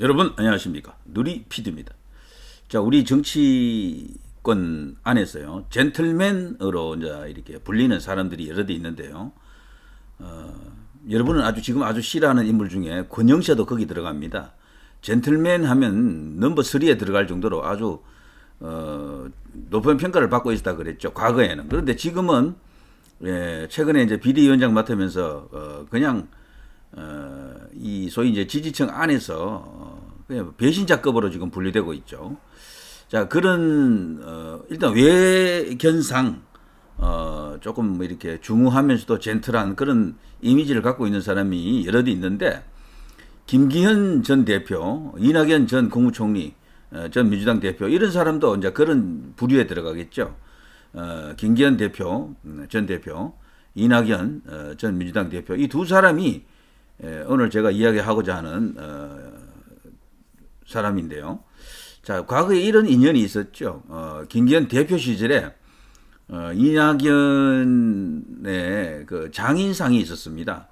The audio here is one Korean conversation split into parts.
여러분 안녕하십니까, 누리 PD입니다. 자, 우리 정치권 안에서요, 젠틀맨으로 이제 이렇게 불리는 사람들이 여러 대 있는데요. 여러분은 지금 아주 싫어하는 인물 중에 권영세도 거기 들어갑니다. 젠틀맨 하면 넘버 3에 들어갈 정도로 아주 높은 평가를 받고 있었다 그랬죠, 과거에는. 그런데 지금은 최근에 이제 비대위원장 맡으면서 그냥 이 소위 이제 지지층 안에서 그냥 배신자급으로 지금 분류되고 있죠. 자, 그런 일단 외견상 조금 뭐 이렇게 중후하면서도 젠틀한 그런 이미지를 갖고 있는 사람이 여러 대 있는데, 김기현 전 대표, 이낙연 전 국무총리, 전 민주당 대표, 이런 사람도 이제 그런 부류에 들어가겠죠. 김기현 대표, 전 대표, 이낙연 전 민주당 대표, 이 두 사람이 오늘 제가 이야기하고자 하는 사람인데요. 자, 과거에 이런 인연이 있었죠. 김기현 대표 시절에 이낙연의 그 장인상이 있었습니다.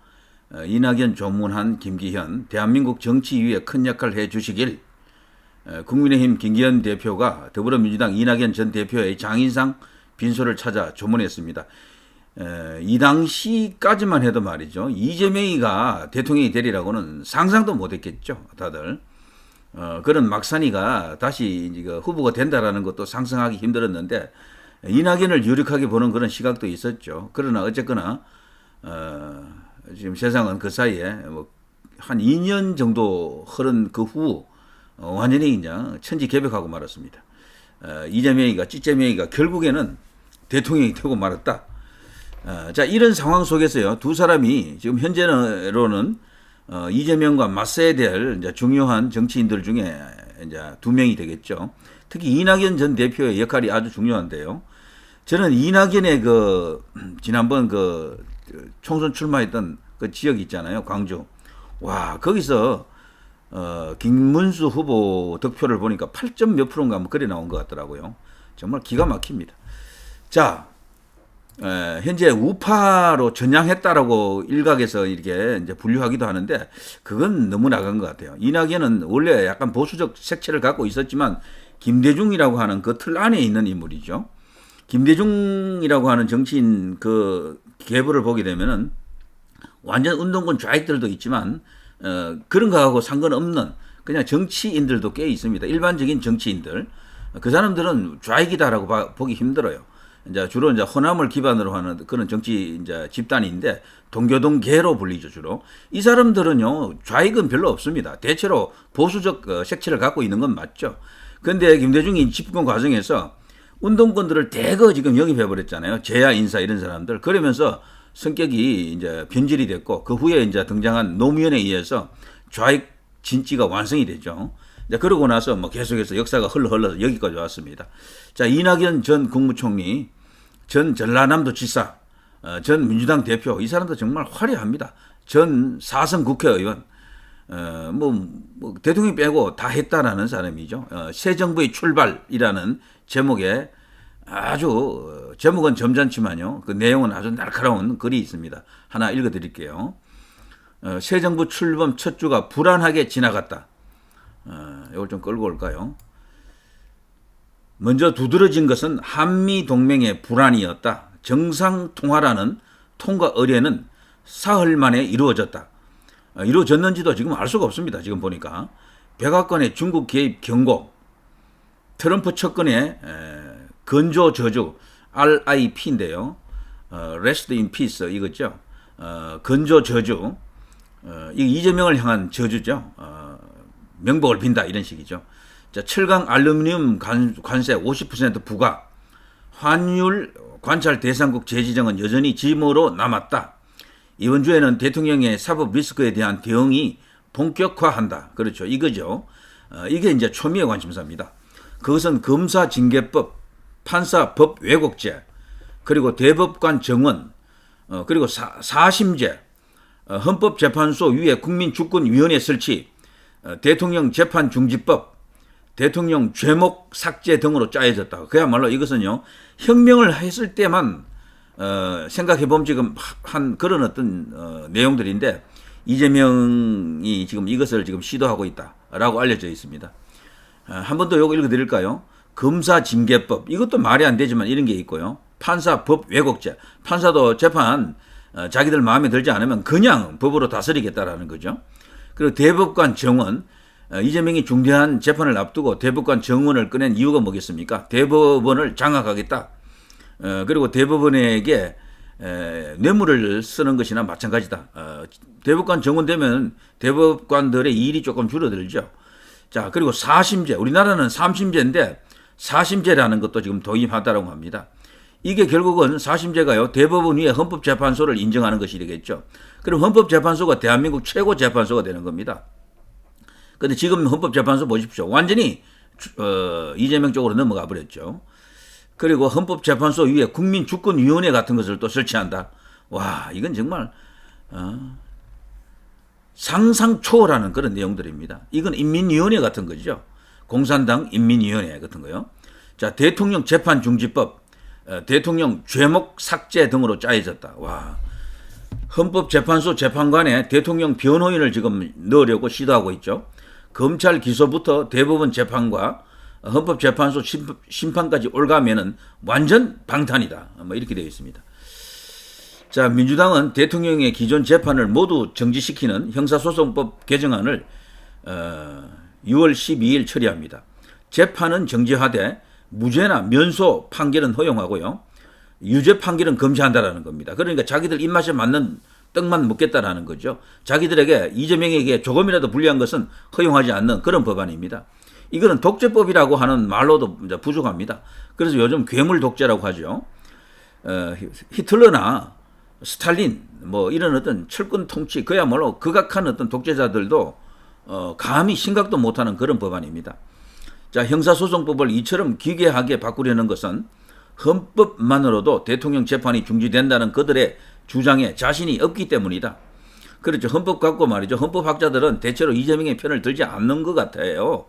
이낙연 조문한 김기현, 대한민국 정치 위에 큰 역할을 해주시길, 국민의힘 김기현 대표가 더불어민주당 이낙연 전 대표의 장인상 빈소를 찾아 조문했습니다. 이 당시까지만 해도 말이죠, 이재명이가 대통령이 되리라고는 상상도 못했겠죠, 다들. 그런 막산이가 다시 후보가 된다라는 것도 상상하기 힘들었는데, 이낙연을 유력하게 보는 그런 시각도 있었죠. 그러나 어쨌거나 지금 세상은 그 사이에 뭐 한 2년 정도 흐른 그 후 완전히 그냥 천지개벽하고 말았습니다. 이재명이가 찌재명이가 결국에는 대통령이 되고 말았다. 자, 이런 상황 속에서요, 두 사람이 지금 현재로는 이재명과 맞서야 될 이제 중요한 정치인들 중에 이제 두 명이 되겠죠. 특히 이낙연 전 대표의 역할이 아주 중요한데요. 저는 이낙연의 지난번 총선 출마했던 그 지역 있잖아요, 광주. 와, 거기서 김문수 후보 득표를 보니까 8점 몇 프로인가 뭐 그래 나온 것 같더라고요. 정말 기가 막힙니다. 자, 현재 우파로 전향했다라고 일각에서 이렇게 이제 분류하기도 하는데, 그건 너무 나간 것 같아요. 이낙연은 원래 약간 보수적 색채를 갖고 있었지만 김대중이라고 하는 그 틀 안에 있는 인물이죠. 김대중이라고 하는 정치인 그 계보를 보게 되면은 완전 운동권 좌익들도 있지만 그런 거하고 상관없는 그냥 정치인들도 꽤 있습니다. 일반적인 정치인들, 그 사람들은 좌익이다라고 보기 힘들어요. 이제 주로 이제 호남을 기반으로 하는 그런 정치 이제 집단인데, 동교동계로 불리죠, 주로. 이 사람들은요, 좌익은 별로 없습니다. 대체로 보수적 색채를 갖고 있는 건 맞죠. 그런데 김대중이 집권 과정에서 운동권들을 대거 지금 영입해버렸잖아요. 재야 인사 이런 사람들. 그러면서 성격이 이제 변질이 됐고, 그 후에 이제 등장한 노무현에 의해서 좌익 진지가 완성이 되죠. 이제 그러고 나서 뭐 계속해서 역사가 흘러서 여기까지 왔습니다. 자, 이낙연 전 국무총리, 전 전라남도 지사, 전 민주당 대표, 이 사람도 정말 화려합니다. 전 4선 국회의원, 대통령 빼고 다 했다라는 사람이죠. 새 정부의 출발이라는 제목에 아주, 제목은 점잖지만요, 그 내용은 아주 날카로운 글이 있습니다. 하나 읽어드릴게요. 새 정부 출범 첫 주가 불안하게 지나갔다. 이걸 좀 끌고 올까요? 먼저 두드러진 것은 한미동맹의 불안이었다. 정상통화라는 통과 의례는 사흘 만에 이루어졌다. 이루어졌는지도 지금 알 수가 없습니다, 지금 보니까. 백악관의 중국 개입 경고, 트럼프 측근의 건조 저주, RIP인데요. Rest in Peace 이거죠. 건조 저주, 이 이재명을 향한 저주죠. 명복을 빈다 이런 식이죠. 자, 철강 알루미늄 관세 50% 부과, 환율 관찰 대상국 재지정은 여전히 짐으로 남았다. 이번 주에는 대통령의 사법 리스크에 대한 대응이 본격화한다. 그렇죠, 이거죠. 이게 이제 초미의 관심사입니다. 그것은 검사징계법, 판사법 왜곡죄, 그리고 대법관 정원, 그리고 사심제, 헌법재판소 위에 국민주권위원회 설치, 대통령 재판중지법, 대통령 죄목 삭제 등으로 짜여졌다. 그야말로 이것은요, 혁명을 했을 때만 생각해보면 지금 한 그런 어떤 내용들인데, 이재명이 지금 이것을 지금 시도하고 있다. 라고 알려져 있습니다. 한 번 더 요거 읽어드릴까요? 검사징계법, 이것도 말이 안 되지만 이런 게 있고요. 판사법 왜곡죄, 판사도 재판 자기들 마음에 들지 않으면 그냥 법으로 다스리겠다라는 거죠. 그리고 대법관 정원, 이재명이 중대한 재판을 앞두고 대법관 정원을 꺼낸 이유가 뭐겠습니까? 대법원을 장악하겠다. 그리고 대법원에게 뇌물을 쓰는 것이나 마찬가지다. 대법관 정원되면 대법관들의 일이 조금 줄어들죠. 자, 그리고 사심제, 우리나라는 삼심제인데 사심제라는 것도 지금 도입하다라고 합니다. 이게 결국은 사심제가요, 대법원 위에 헌법재판소를 인정하는 것이 되겠죠. 그럼 헌법재판소가 대한민국 최고 재판소가 되는 겁니다. 근데 지금 헌법재판소 보십시오. 완전히 이재명 쪽으로 넘어가 버렸죠. 그리고 헌법재판소 위에 국민주권위원회 같은 것을 또 설치한다. 와, 이건 정말 상상 초월하는 그런 내용들입니다. 이건 인민위원회 같은 거죠. 공산당 인민위원회 같은 거요. 자, 대통령 재판중지법, 대통령 죄목 삭제 등으로 짜여졌다. 와, 헌법재판소 재판관에 대통령 변호인을 지금 넣으려고 시도하고 있죠. 검찰 기소부터 대법원 재판과 헌법재판소 심판까지 올가면은 완전 방탄이다. 뭐 이렇게 되어 있습니다. 자, 민주당은 대통령의 기존 재판을 모두 정지시키는 형사소송법 개정안을 6월 12일 처리합니다. 재판은 정지하되 무죄나 면소 판결은 허용하고요. 유죄 판결은 금지한다라는 겁니다. 그러니까 자기들 입맛에 맞는 떡만 먹겠다라는 거죠. 자기들에게 이재명에게 조금이라도 불리한 것은 허용하지 않는 그런 법안입니다. 이거는 독재법이라고 하는 말로도 부족합니다. 그래서 요즘 괴물 독재라고 하죠. 히틀러나 스탈린 뭐 이런 어떤 철권 통치 그야말로 극악한 어떤 독재자들도 감히 생각도 못하는 그런 법안입니다. 자, 형사소송법을 이처럼 기괴하게 바꾸려는 것은 헌법만으로도 대통령 재판이 중지된다는 그들의 주장에 자신이 없기 때문이다. 그렇죠. 헌법 갖고 말이죠. 헌법학자들은 대체로 이재명의 편을 들지 않는 것 같아요.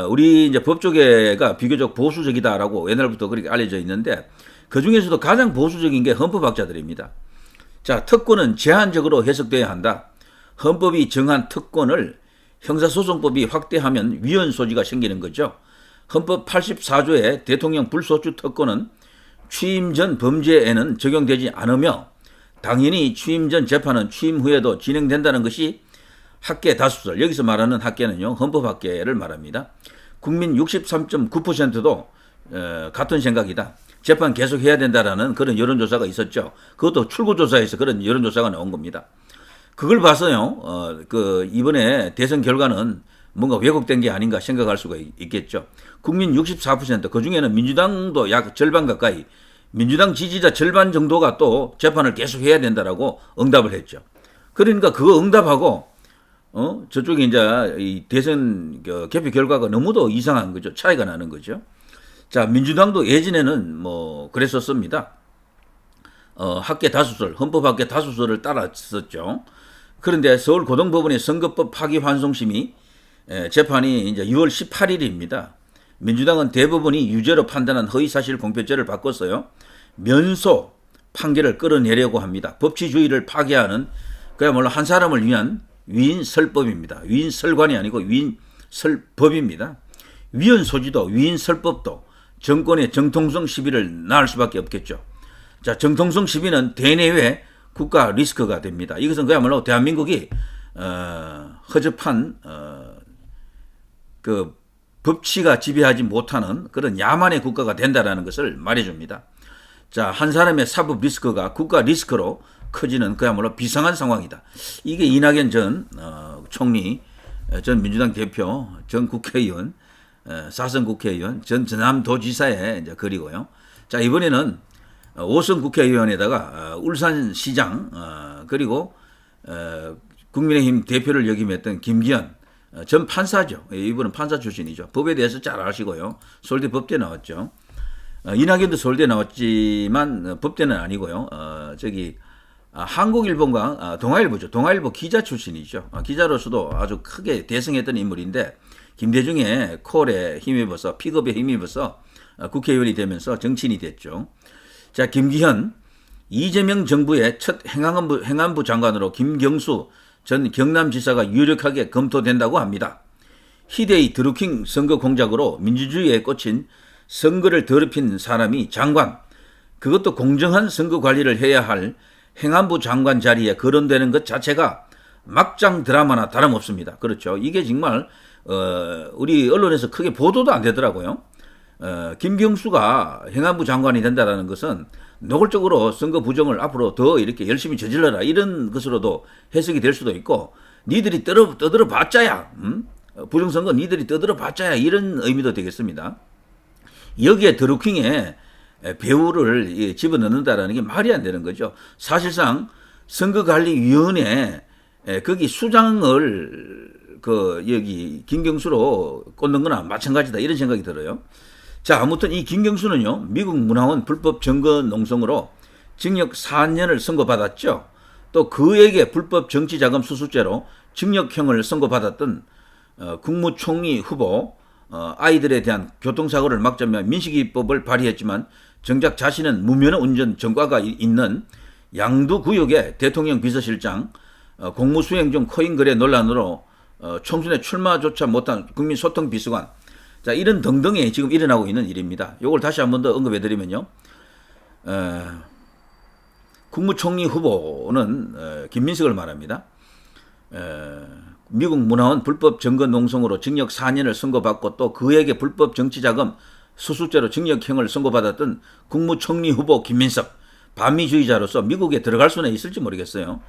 우리 이제 법조계가 비교적 보수적이다라고 옛날부터 그렇게 알려져 있는데 그 중에서도 가장 보수적인 게 헌법학자들입니다. 자, 특권은 제한적으로 해석돼야 한다. 헌법이 정한 특권을 형사소송법이 확대하면 위헌 소지가 생기는 거죠. 헌법 84조의 대통령 불소추 특권은 취임 전 범죄에는 적용되지 않으며 당연히 취임 전 재판은 취임 후에도 진행된다는 것이 학계 다수설, 여기서 말하는 학계는요, 헌법학계를 말합니다. 국민 63.9%도 같은 생각이다. 재판 계속해야 된다라는 그런 여론조사가 있었죠. 그것도 출구조사에서 그런 여론조사가 나온 겁니다. 그걸 봐서요, 이번에 대선 결과는 뭔가 왜곡된 게 아닌가 생각할 수가 있겠죠. 국민 64%, 그 중에는 민주당도 약 절반 가까이, 민주당 지지자 절반 정도가 또 재판을 계속해야 된다라고 응답을 했죠. 그러니까 그거 응답하고, 저쪽에 이제 이 대선 개표 결과가 너무도 이상한 거죠. 차이가 나는 거죠. 자, 민주당도 예전에는 뭐 그랬었습니다. 학계 다수설, 헌법학계 다수설을 따랐었죠. 그런데 서울고등법원의 선거법 파기환송심의 재판이 이제 6월 18일입니다. 민주당은 대법원이 유죄로 판단한 허위사실 공표죄를 바꿨어요. 면소 판결을 끌어내려고 합니다. 법치주의를 파괴하는 그야말로 한 사람을 위한 위인설법입니다. 위인설관이 아니고 위인설법입니다. 위헌 소지도 위인설법도 정권의 정통성 시비를 낳을 수밖에 없겠죠. 자, 정통성 시비는 대내외 국가 리스크가 됩니다. 이것은 그야말로 대한민국이 허접한 그 법치가 지배하지 못하는 그런 야만의 국가가 된다라는 것을 말해줍니다. 자, 한 사람의 사법 리스크가 국가 리스크로 커지는 그야말로 비상한 상황이다. 이게 이낙연 전 총리, 전 민주당 대표, 전 국회의원, 사선 국회의원, 전 전남도지사의 이제 글이고요. 자, 이번에는 5선 국회의원에다가 울산시장 그리고 국민의힘 대표를 역임했던 김기현 전 판사죠. 이분은 판사 출신이죠. 법에 대해서 잘 아시고요. 서울대 법대 나왔죠. 이낙연도 서울대 나왔지만 법대는 아니고요. 한국일보인가 동아일보죠. 동아일보 기자 출신이죠. 기자로서도 아주 크게 대승했던 인물인데 김대중의 콜에 힘입어서 픽업에 힘입어서 국회의원이 되면서 정치인이 됐죠. 자, 김기현 이재명 정부의 첫 행안부 장관으로 김경수 전 경남지사가 유력하게 검토된다고 합니다. 희대의 드루킹 선거 공작으로 민주주의에 꽂힌 선거를 더럽힌 사람이 장관, 그것도 공정한 선거 관리를 해야 할 행안부 장관 자리에 거론되는 것 자체가 막장 드라마나 다름없습니다. 그렇죠. 이게 정말 우리 언론에서 크게 보도도 안 되더라고요. 김경수가 행안부 장관이 된다는 것은 노골적으로 선거 부정을 앞으로 더 이렇게 열심히 저질러라 이런 것으로도 해석이 될 수도 있고, 니들이 떠들어 봤자야, 부정선거 니들이 떠들어 봤자야, 이런 의미도 되겠습니다. 여기에 드루킹에 배우를 집어넣는다라는 게 말이 안 되는 거죠. 사실상 선거관리위원회 거기 수장을 여기 김경수로 꽂는 거나 마찬가지다, 이런 생각이 들어요. 자, 아무튼 이 김경수는요, 미국 문화원 불법 증거 농성으로 징역 4년을 선고받았죠. 또 그에게 불법 정치자금 수수죄로 징역형을 선고받았던 국무총리 후보, 아이들에 대한 교통사고를 막자며 민식이법을 발의했지만 정작 자신은 무면허 운전 전과가 있는 양두구역의 대통령 비서실장, 공무수행 중 코인 거래 논란으로 총선에 출마조차 못한 국민소통비서관, 자, 이런 등등이 지금 일어나고 있는 일입니다. 이걸 다시 한 번 더 언급해드리면요, 국무총리 후보는 김민석을 말합니다. 미국 문화원 불법 증거 농성으로 징역 4년을 선고받고 또 그에게 불법 정치자금 수수죄로 징역형을 선고받았던 국무총리 후보 김민석, 반미주의자로서 미국에 들어갈 수는 있을지 모르겠어요.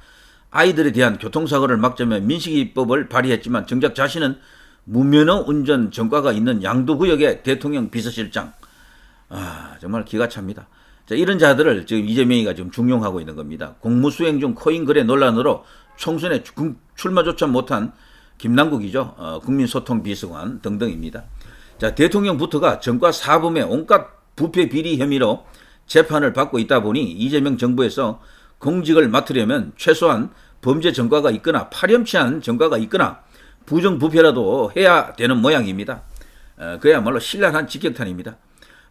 아이들에 대한 교통사고를 막자며 민식이법을 발의했지만 정작 자신은 무면허 운전 전과가 있는 양두구역의 대통령 비서실장. 정말 기가 찹니다. 자, 이런 자들을 지금 이재명이가 지금 중용하고 있는 겁니다. 공무수행 중 코인 거래 논란으로 총선에 출마조차 못한 김남국이죠. 국민소통비서관 등등입니다. 자, 대통령부터가 전과 사범의 온갖 부패 비리 혐의로 재판을 받고 있다 보니 이재명 정부에서 공직을 맡으려면 최소한 범죄 전과가 있거나 파렴치한 전과가 있거나 부정부패라도 해야 되는 모양입니다. 그야말로 신랄한 직격탄입니다.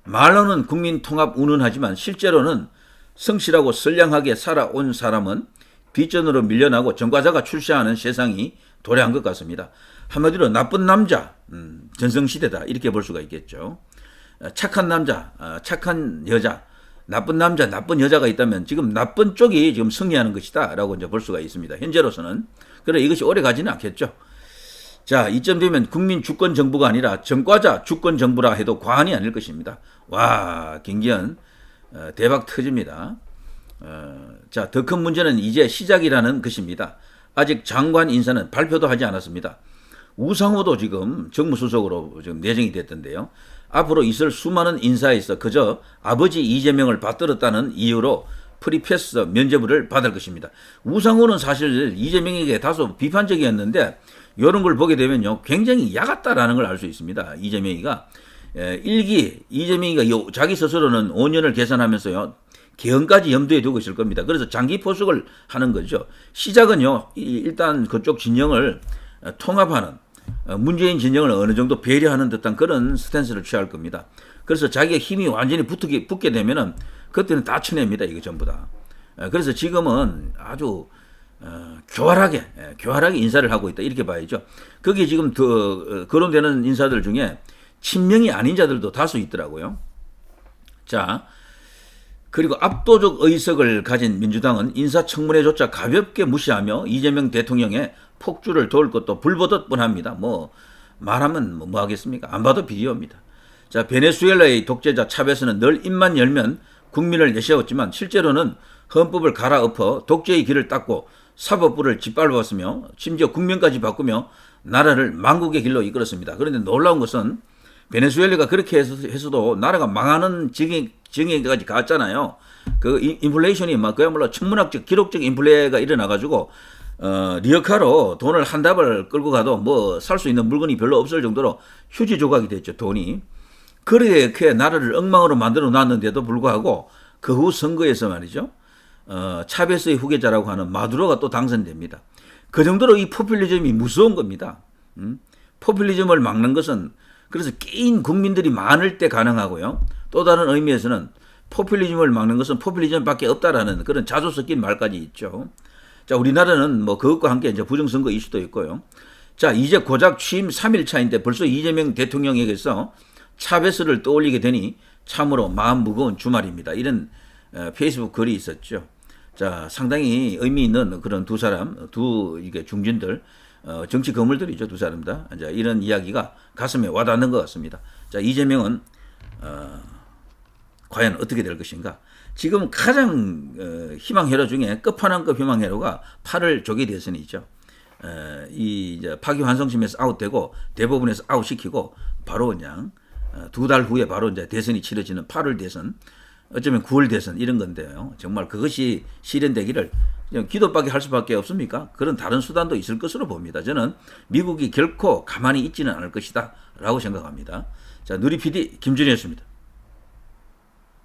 말로는 국민통합 운운하지만 실제로는 성실하고 선량하게 살아온 사람은 뒷전으로 밀려나고 전과자가 출세하는 세상이 도래한 것 같습니다. 한마디로 나쁜 남자, 전성시대다, 이렇게 볼 수가 있겠죠. 착한 남자, 착한 여자, 나쁜 남자, 나쁜 여자가 있다면 지금 나쁜 쪽이 지금 승리하는 것이다 라고 이제 볼 수가 있습니다. 현재로서는. 그러나 이것이 오래 가지는 않겠죠. 자, 이쯤 되면 국민 주권 정부가 아니라 전과자 주권 정부라 해도 과언이 아닐 것입니다. 와, 김기현 대박 터집니다. 자, 더 큰 문제는 이제 시작이라는 것입니다. 아직 장관 인사는 발표도 하지 않았습니다. 우상호도 지금 정무수석으로 지금 내정이 됐던데요. 앞으로 있을 수많은 인사에서 그저 아버지 이재명을 받들었다는 이유로 프리패스 면죄부를 받을 것입니다. 우상호는 사실 이재명에게 다소 비판적이었는데 이런 걸 보게 되면요, 굉장히 야같다라는 걸 알 수 있습니다. 이재명이가 이재명이가 자기 스스로는 5년을 계산하면서요, 개헌까지 염두에 두고 있을 겁니다. 그래서 장기 포석을 하는 거죠. 시작은요, 일단 그쪽 진영을 통합하는, 문재인 진영을 어느 정도 배려하는 듯한 그런 스탠스를 취할 겁니다. 그래서 자기가 힘이 완전히 붙게 되면은 그때는 다 쳐냅니다. 이거 전부 다. 그래서 지금은 아주 교활하게 인사를 하고 있다, 이렇게 봐야죠. 거기 지금 거론되는 인사들 중에 친명이 아닌 자들도 다수 있더라고요. 자, 그리고 압도적 의석을 가진 민주당은 인사청문회조차 가볍게 무시하며 이재명 대통령의 폭주를 도울 것도 불보듯 뻔합니다. 말하면 뭐 하겠습니까? 안 봐도 비디오입니다. 자, 베네수엘라의 독재자 차베스는 늘 입만 열면 국민을 내세웠지만 실제로는 헌법을 갈아엎어 독재의 길을 닦고 사법부를 짓밟았으며 심지어 국면까지 바꾸며 나라를 망국의 길로 이끌었습니다. 그런데 놀라운 것은 베네수엘라가 그렇게 해서도 나라가 망하는 지경까지 갔잖아요. 그 인플레이션이 그야말로 천문학적 기록적 인플레가 일어나가지고 리어카로 돈을 한 답을 끌고 가도 살 수 있는 물건이 별로 없을 정도로 휴지 조각이 됐죠, 돈이. 그렇게 나라를 엉망으로 만들어 놨는데도 불구하고 그 후 선거에서 말이죠, 차베스의 후계자라고 하는 마두로가 또 당선됩니다. 그 정도로 이 포퓰리즘이 무서운 겁니다. 포퓰리즘을 막는 것은 그래서 끼인 국민들이 많을 때 가능하고요. 또 다른 의미에서는 포퓰리즘을 막는 것은 포퓰리즘밖에 없다라는 그런 자조 섞인 말까지 있죠. 자, 우리나라는 그것과 함께 이제 부정선거 이슈도 있고요. 자, 이제 고작 취임 3일 차인데 벌써 이재명 대통령에게서 차베스를 떠올리게 되니 참으로 마음 무거운 주말입니다. 이런 페이스북 글이 있었죠. 자, 상당히 의미 있는 그런 두 사람, 이게 중진들, 정치 거물들이죠, 두 사람 다. 이제 이런 이야기가 가슴에 와닿는 것 같습니다. 자, 이재명은 과연 어떻게 될 것인가? 지금 가장 희망회로 중에 끝판왕급 희망회로가 8월 조기 대선이죠. 이 이제 파기환송심에서 아웃되고 대법원에서 아웃시키고 바로 그냥 2달 후에 바로 이제 대선이 치러지는 8월 대선, 어쩌면 9월 대선 이런 건데요. 정말 그것이 실현되기를 기도밖에 할 수밖에 없습니까? 그런 다른 수단도 있을 것으로 봅니다. 저는 미국이 결코 가만히 있지는 않을 것이다 라고 생각합니다. 자, 누리 PD 김준희였습니다.